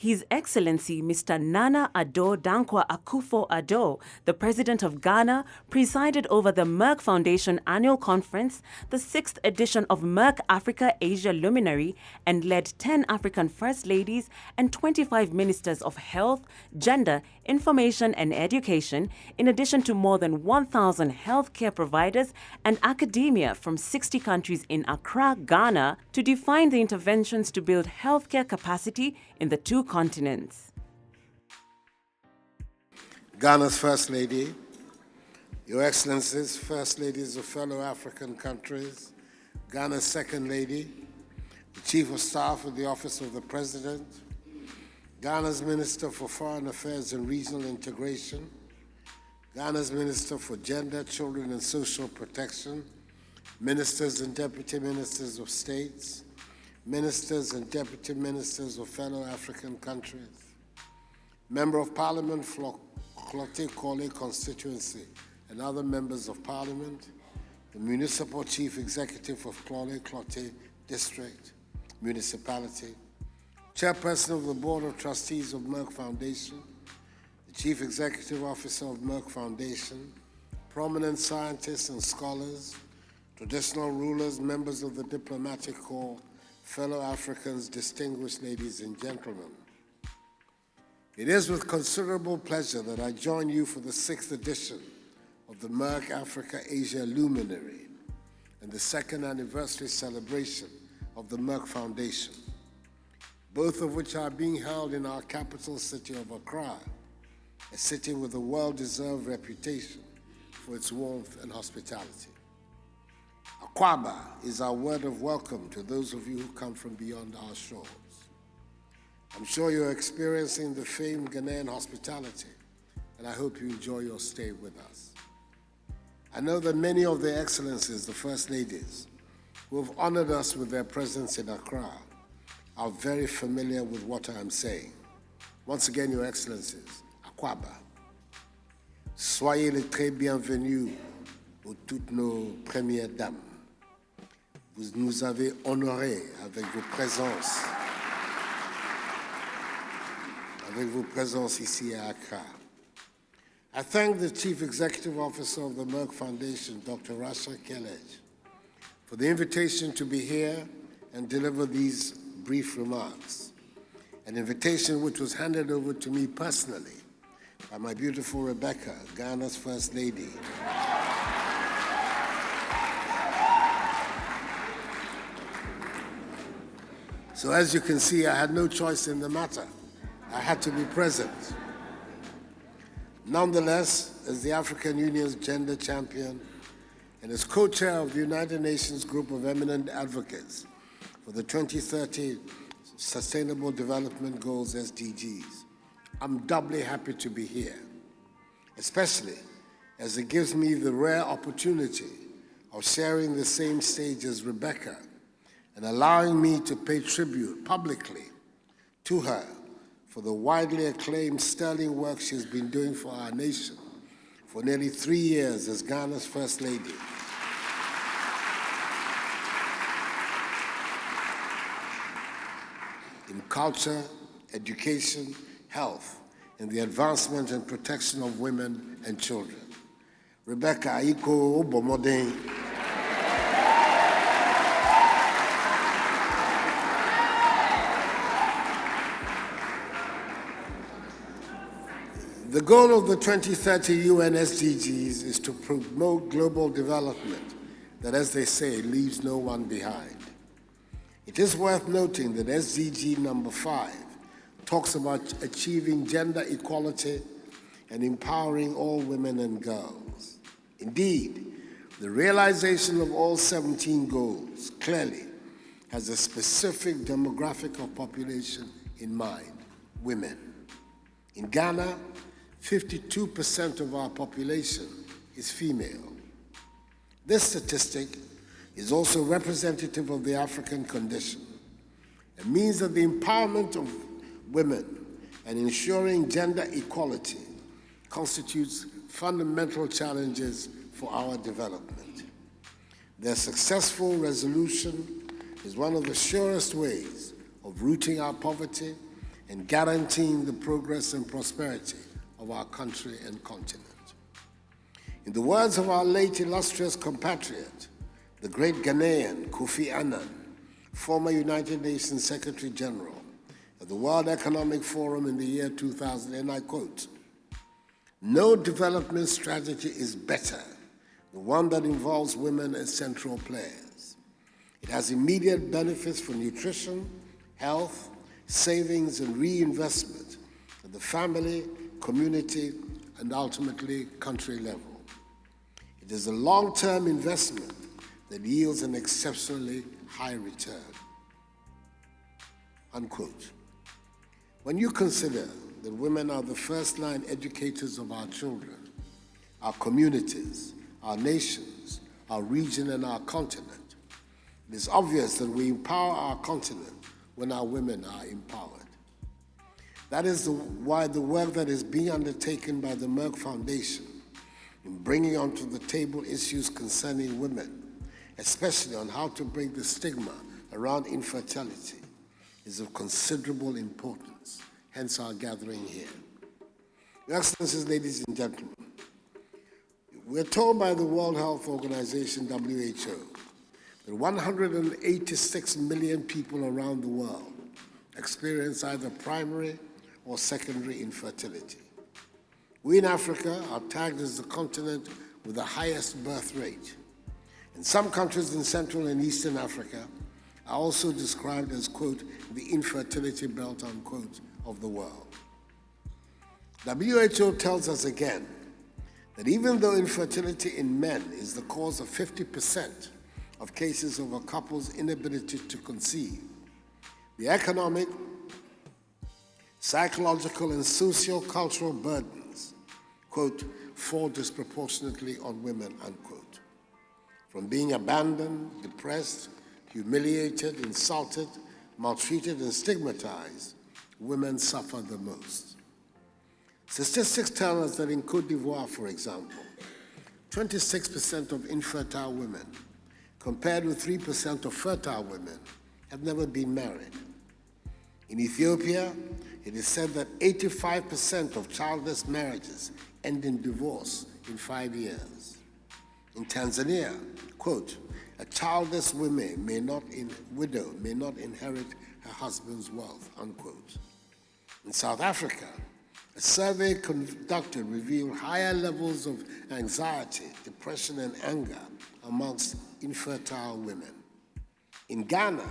His Excellency Mr. Nana Addo Dankwa Akufo-ADDO, the President of Ghana, presided over the Merck Foundation Annual Conference, the 6th edition of Merck Africa Asia Luminary, and led 10 African First Ladies and 25 Ministers of Health, Gender, Information and Education, in addition to more than 1,000 healthcare providers and academia from 60 countries in Accra, Ghana, to define the interventions to build healthcare capacity in the two continents. Ghana's First Lady, Your Excellencies, First Ladies of fellow African countries, Ghana's Second Lady, the Chief of Staff of the Office of the President, Ghana's Minister for Foreign Affairs and Regional Integration, Ghana's Minister for Gender, Children and Social Protection, Ministers and Deputy Ministers of States, Ministers and Deputy Ministers of fellow African countries, Member of Parliament for Klote Kole constituency and other members of Parliament, the Municipal Chief Executive of Klote District, Municipality, Chairperson of the Board of Trustees of Merck Foundation, the Chief Executive Officer of Merck Foundation, prominent scientists and scholars, traditional rulers, members of the diplomatic corps, fellow Africans, distinguished ladies and gentlemen. It is with considerable pleasure that I join you for the 6th edition of the Merck Africa Asia Luminary and the 2nd anniversary celebration of the Merck Foundation, both of which are being held in our capital city of Accra, a city with a well-deserved reputation for its warmth and hospitality. Akwaba is our word of welcome to those of you who come from beyond our shores. I'm sure you're experiencing the famed Ghanaian hospitality, and I hope you enjoy your stay with us. I know that many of their excellencies, the First Ladies, who have honored us with their presence in Accra, are very familiar with what I am saying. Once again, Your Excellencies, Akwaba. Soyez les très bienvenus aux toutes nos premières dames. Vous nous avez honorés avec vos présences ici à Accra. I thank the Chief Executive Officer of the Merck Foundation, Dr. Rasha Kelej, for the invitation to be here and deliver these brief remarks, an invitation which was handed over to me personally by my beautiful Rebecca, Ghana's First Lady. So as you can see, I had no choice in the matter. I had to be present. Nonetheless, as the African Union's gender champion and as co-chair of the United Nations Group of Eminent Advocates for the 2030 Sustainable Development Goals, SDGs, I'm doubly happy to be here, especially as it gives me the rare opportunity of sharing the same stage as Rebecca and allowing me to pay tribute publicly to her for the widely acclaimed sterling work she's been doing for our nation for nearly 3 years as Ghana's First Lady. In culture, education, health, and the advancement and protection of women and children. Rebecca Akufo-ADDO. The goal of the 2030 UN SDGs is to promote global development that, as they say, leaves no one behind. It is worth noting that SDG number 5 talks about achieving gender equality and empowering all women and girls. Indeed, the realization of all 17 goals clearly has a specific demographic of population in mind: women. In Ghana, 52% of our population is female. This statistic is also representative of the African condition. It means that the empowerment of women and ensuring gender equality constitutes fundamental challenges for our development. Their successful resolution is one of the surest ways of rooting out poverty and guaranteeing the progress and prosperity of our country and continent. In the words of our late illustrious compatriot, the great Ghanaian Kofi Annan, former United Nations Secretary General at the World Economic Forum in the year 2000, and I quote, "No development strategy is better than one that involves women as central players. It has immediate benefits for nutrition, health, savings, and reinvestment at the family, community, and ultimately country level. It is a long-term investment that yields an exceptionally high return." Unquote. When you consider that women are the first-line educators of our children, our communities, our nations, our region, and our continent, it is obvious that we empower our continent when our women are empowered. That is why the work that is being undertaken by the Merck Foundation in bringing onto the table issues concerning women, especially on how to break the stigma around infertility, is of considerable importance, hence our gathering here. Your Excellencies, ladies and gentlemen, we're told by the World Health Organization, WHO, that 186 million people around the world experience either primary or secondary infertility. We in Africa are tagged as the continent with the highest birth rate. And some countries in Central and Eastern Africa are also described as, quote, the infertility belt, unquote, of the world. WHO tells us again that even though infertility in men is the cause of 50% of cases of a couple's inability to conceive, the economic, psychological, and socio-cultural burdens, quote, fall disproportionately on women, unquote. From being abandoned, depressed, humiliated, insulted, maltreated, and stigmatized, women suffer the most. Statistics tell us that in Côte d'Ivoire, for example, 26% of infertile women, compared with 3% of fertile women, have never been married. In Ethiopia, it is said that 85% of childless marriages end in divorce in 5 years. In Tanzania, quote, a childless widow may not inherit her husband's wealth, unquote. In South Africa, a survey conducted revealed higher levels of anxiety, depression, and anger amongst infertile women. In Ghana,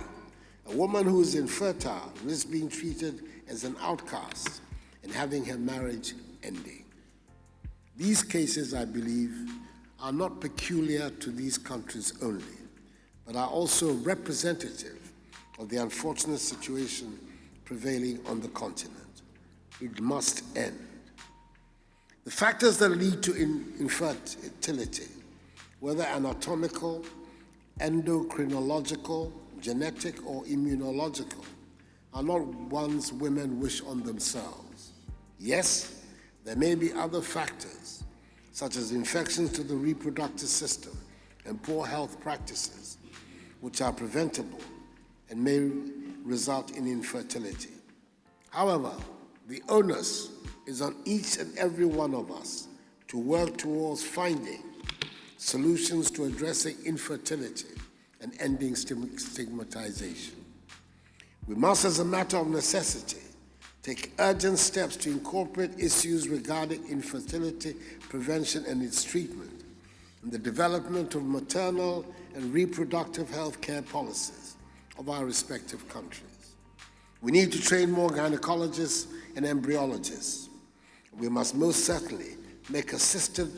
a woman who is infertile risks being treated as an outcast and having her marriage ending. These cases, I believe, are not peculiar to these countries only, but are also representative of the unfortunate situation prevailing on the continent. It must end. The factors that lead to infertility, whether anatomical, endocrinological, genetic, or immunological, are not ones women wish on themselves. Yes, there may be other factors, such as infections to the reproductive system and poor health practices, which are preventable and may result in infertility. However, the onus is on each and every one of us to work towards finding solutions to addressing infertility and ending stigmatization. We must, as a matter of necessity, take urgent steps to incorporate issues regarding infertility prevention and its treatment in the development of maternal and reproductive health care policies of our respective countries. We need to train more gynecologists and embryologists. We must most certainly make assisted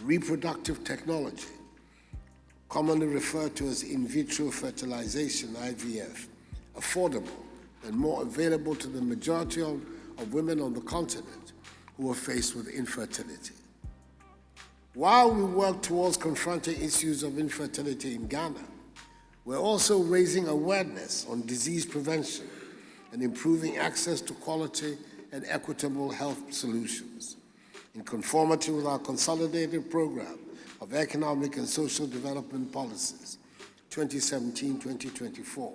reproductive technology, commonly referred to as in vitro fertilization, IVF, affordable and more available to the majority of women on the continent who are faced with infertility. While we work towards confronting issues of infertility in Ghana, we're also raising awareness on disease prevention and improving access to quality and equitable health solutions. In conformity with our consolidated program of economic and social development policies, 2017-2024,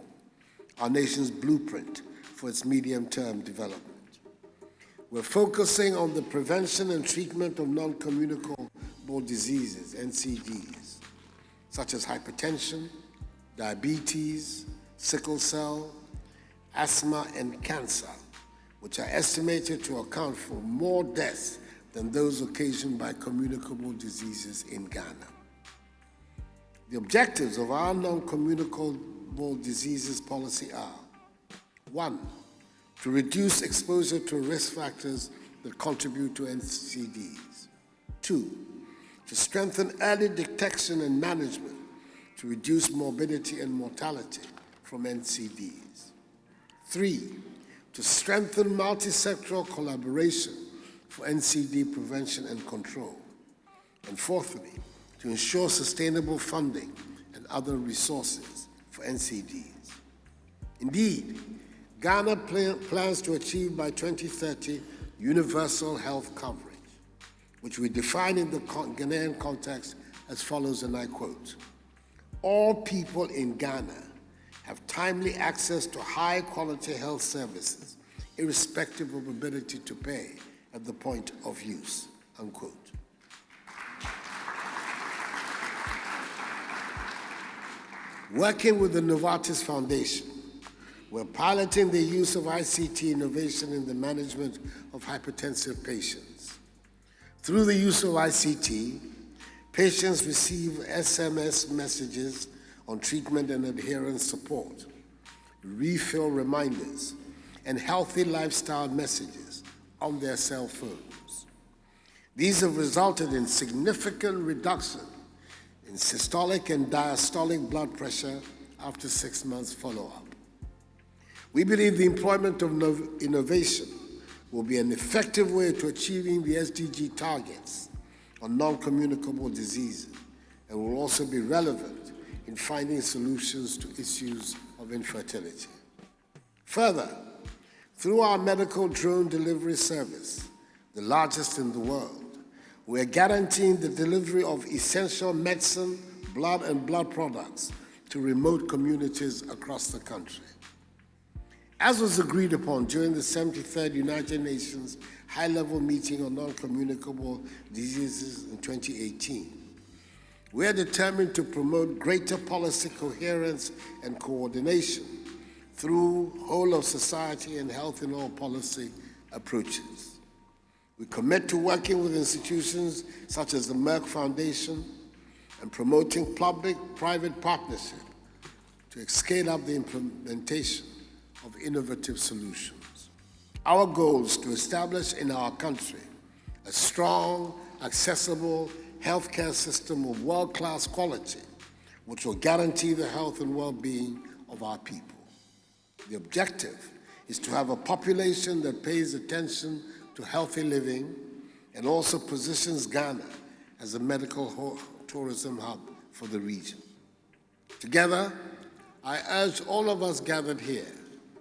our nation's blueprint for its medium-term development. we're focusing on the prevention and treatment of non-communicable diseases, NCDs, such as hypertension, diabetes, sickle cell, asthma, and cancer, which are estimated to account for more deaths than those occasioned by communicable diseases in Ghana. The objectives of our non-communicable diseases policy are: 1, to reduce exposure to risk factors that contribute to NCDs. 2, to strengthen early detection and management to reduce morbidity and mortality from NCDs. 3, to strengthen multi-sectoral collaboration for NCD prevention and control. And fourthly, to ensure sustainable funding and other resources for NCDs. Indeed, Ghana plans to achieve by 2030 universal health coverage, which we define in the Ghanaian context as follows, and I quote: all people in Ghana have timely access to high-quality health services, irrespective of ability to pay at the point of use, unquote. Working with the Novartis Foundation, we're piloting the use of ICT innovation in the management of hypertensive patients. Through the use of ICT, patients receive SMS messages on treatment and adherence support, refill reminders, and healthy lifestyle messages on their cell phones. These have resulted in significant reduction in systolic and diastolic blood pressure after 6 months follow-up. We believe the employment of innovation will be an effective way to achieving the SDG targets on non-communicable diseases and will also be relevant in finding solutions to issues of infertility. Further, through our medical drone delivery service, the largest in the world, we are guaranteeing the delivery of essential medicine, blood, and blood products to remote communities across the country. As was agreed upon during the 73rd United Nations High-Level Meeting on Non-Communicable Diseases in 2018, we are determined to promote greater policy coherence and coordination through whole-of-society and health in all policy approaches. We commit to working with institutions such as the Merck Foundation and promoting public-private partnership to scale up the implementation of innovative solutions. Our goal is to establish in our country a strong, accessible healthcare system of world-class quality, which will guarantee the health and well-being of our people. The objective is to have a population that pays attention to healthy living and also positions Ghana as a medical tourism hub for the region. Together, I urge all of us gathered here,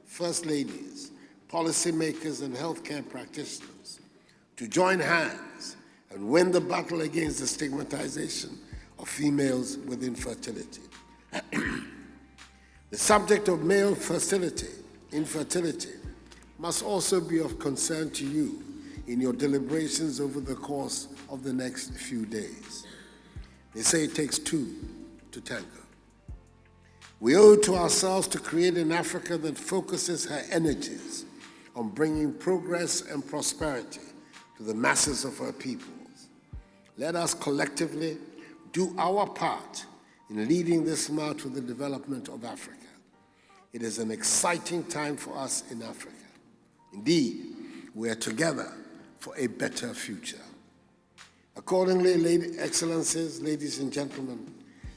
First Ladies, policymakers, and healthcare practitioners, to join hands and win the battle against the stigmatization of females with infertility. The subject of male infertility, must also be of concern to you in your deliberations over the course of the next few days. They say it takes two to tango. We owe it to ourselves to create an Africa that focuses her energies on bringing progress and prosperity to the masses of her peoples. Let us collectively do our part in leading this march to the development of Africa. It is an exciting time for us in Africa. Indeed, we are together for a better future. Accordingly, Excellencies, ladies and gentlemen,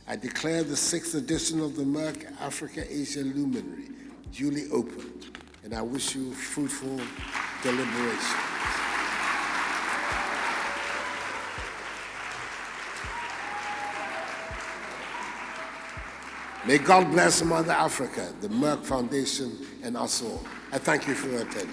I declare the 6th edition of the Merck Africa Asia Luminary duly opened, and I wish you fruitful deliberation. May God bless Mother Africa, the Merck Foundation, and us all. I thank you for your attention.